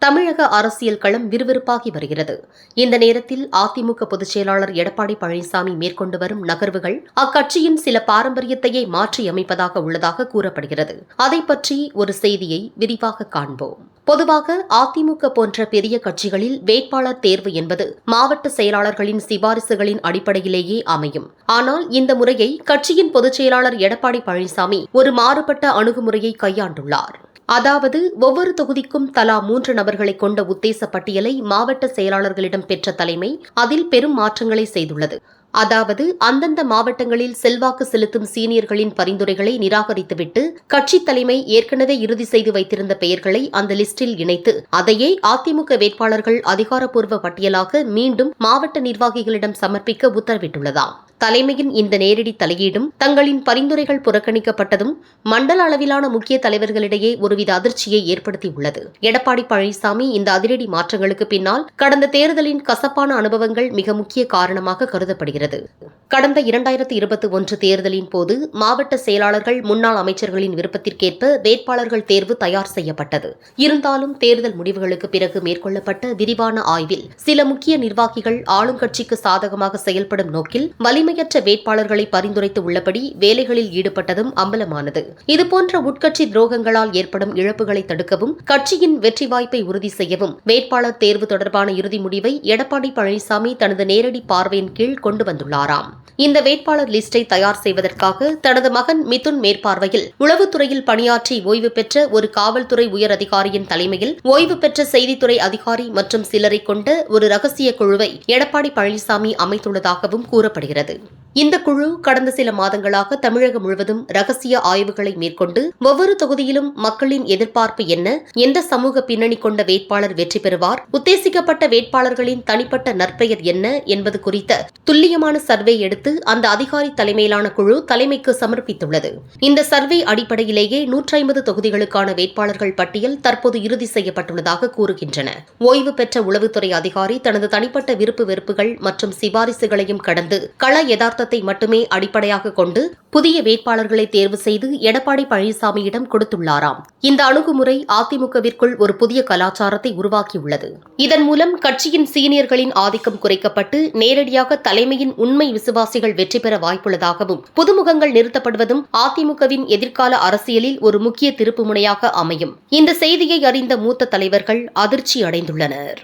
தமிழக அரசியல் களம் விறுவிறுப்பாகி வருகிறது. இந்த நேரத்தில் அதிமுக பொதுச் செயலாளர் எடப்பாடி பழனிசாமி மேற்கொண்டு வரும் நகர்வுகள் அக்கட்சியின் சில பாரம்பரியத்தையே மாற்றியமைப்பதாக உள்ளதாக கூறப்படுகிறது. அதை பற்றி ஒரு செய்தியை விரிவாக காண்போம். பொதுவாக அதிமுக போன்ற பெரிய கட்சிகளில் வேட்பாளர் தேர்வு என்பது மாவட்ட செயலாளர்களின் சிபாரிசுகளின் அடிப்படையிலேயே அமையும். ஆனால் இந்த முறையை கட்சியின் பொதுச் செயலாளர் எடப்பாடி பழனிசாமி ஒரு மாறுபட்ட அணுகுமுறையை கையாண்டுள்ளார். அதாவது ஒவ்வொரு தொகுதிக்கும் தலா 3 நபர்களை கொண்ட உத்தேச பட்டியலை மாவட்ட செயலாளர்களிடம் பெற்ற தலைமை அதில் பெரும் மாற்றங்களை செய்துள்ளது. அதாவது அந்தந்த மாவட்டங்களில் செல்வாக்கு செலுத்தும் சீனியர்களின் பரிந்துரைகளை நிராகரித்துவிட்டு கட்சித் தலைமை ஏற்கனவே இறுதி செய்து வைத்திருந்த பெயர்களை அந்த லிஸ்டில் இணைத்து அதையே அதிமுக வேட்பாளர்கள் அதிகாரப்பூர்வ பட்டியலாக மீண்டும் மாவட்ட நிர்வாகிகளிடம் சமர்ப்பிக்க உத்தரவிட்டுள்ளதாம். தலைமையின் இந்த நேரடி தலையீடும் தங்களின் பரிந்துரைகள் புறக்கணிக்கப்பட்டதும் மண்டல அளவிலான முக்கிய தலைவர்களிடையே ஒருவித அதிர்ச்சியை ஏற்படுத்தியுள்ளது. எடப்பாடி பழனிசாமி இந்த அதிரடி மாற்றங்களுக்கு பின்னால் கடந்த தேர்தலின் கசப்பான அனுபவங்கள் மிக முக்கிய காரணமாக கருதப்படுகிறது. கடந்த 2021 தேர்தலின் போது மாவட்ட செயலாளர்கள் முன்னாள் அமைச்சர்களின் விருப்பத்திற்கேற்ப வேட்பாளர்கள் தேர்வு தயார் செய்யப்பட்டது. இருந்தாலும் தேர்தல் முடிவுகளுக்கு பிறகு மேற்கொள்ளப்பட்ட விரிவான ஆய்வில் சில முக்கிய நிர்வாகிகள் ஆளுங்கட்சிக்கு சாதகமாக செயல்படும் நோக்கில் வலிமையற்ற வேட்பாளர்களை பரிந்துரைத்து உள்ளபடி வேலைகளில் ஈடுபட்டதும் அம்பலமானது. இதுபோன்ற உட்கட்சி துரோகங்களால் ஏற்படும் இழப்புகளை தடுக்கவும் கட்சியின் வெற்றி வாய்ப்பை உறுதி செய்யவும் வேட்பாளர் தேர்வு தொடர்பான இறுதி முடிவை எடப்பாடி பழனிசாமி தனது நேரடி பார்வையின் கீழ் கொண்டு வந்துள்ளாராம். இந்த வேட்பாளர் லிஸ்டை தயார் செய்வதற்காக தனது மகன் மிதுன் மேற்பார்வையில் உளவுத்துறையில் பணியாற்றி ஓய்வு பெற்ற ஒரு காவல்துறை உயர் அதிகாரியின் தலைமையில் ஓய்வு பெற்ற செய்தித்துறை அதிகாரி மற்றும் சிலரை கொண்ட ஒரு ரகசிய குழுவை எடப்பாடி பழனிசாமி அமைத்துள்ளதாகவும் கூறப்படுகிறது. இந்த குழு கடந்த சில மாதங்களாக தமிழகம் முழுவதும் ரகசிய ஆய்வுகளை மேற்கொண்டு ஒவ்வொரு தொகுதியிலும் மக்களின் எதிர்பார்ப்பு என்ன, எந்த சமூக பின்னணி கொண்ட வேட்பாளர் வெற்றி பெறுவார், உத்தேசிக்கப்பட்ட வேட்பாளர்களின் தனிப்பட்ட நற்பெயர் என்ன என்பது குறித்த துல்லியமான சர்வே எடுத்து அந்த அதிகாரி தலைமையிலான குழு தலைமைக்கு சமர்ப்பித்துள்ளது. இந்த சர்வே அடிப்படையிலேயே 150 தொகுதிகளுக்கான வேட்பாளர்கள் பட்டியல் தற்போது இறுதி செய்யப்பட்டுள்ளதாக கூறுகின்றன. ஓய்வு பெற்ற உளவுத்துறை அதிகாரி தனது தனிப்பட்ட விருப்பு வெறுப்புகள் மற்றும் சிபாரிசுகளையும் கடந்து கள யதார்த்த மட்டுமே அடிப்படையாக கொண்டு புதிய வேட்பாளர்களை தேர்வு செய்து எடப்பாடி பழனிசாமியிடம் கொடுத்துள்ளாராம். இந்த அணுகுமுறை அதிமுகவிற்குள் ஒரு புதிய கலாச்சாரத்தை உருவாக்கியுள்ளது. இதன் மூலம் கட்சியின் சீனியர்களின் ஆதிக்கம் குறைக்கப்பட்டு நேரடியாக தலைமையின் உண்மை விசுவாசிகள் வெற்றி பெற வாய்ப்புள்ளதாகவும் புதுமுகங்கள் நிறுத்தப்படுவதும் அதிமுகவின் எதிர்கால அரசியலில் ஒரு முக்கிய திருப்புமுனையாக அமையும். இந்த செய்தியை அறிந்த மூத்த தலைவர்கள் அதிர்ச்சி அடைந்துள்ளனர்.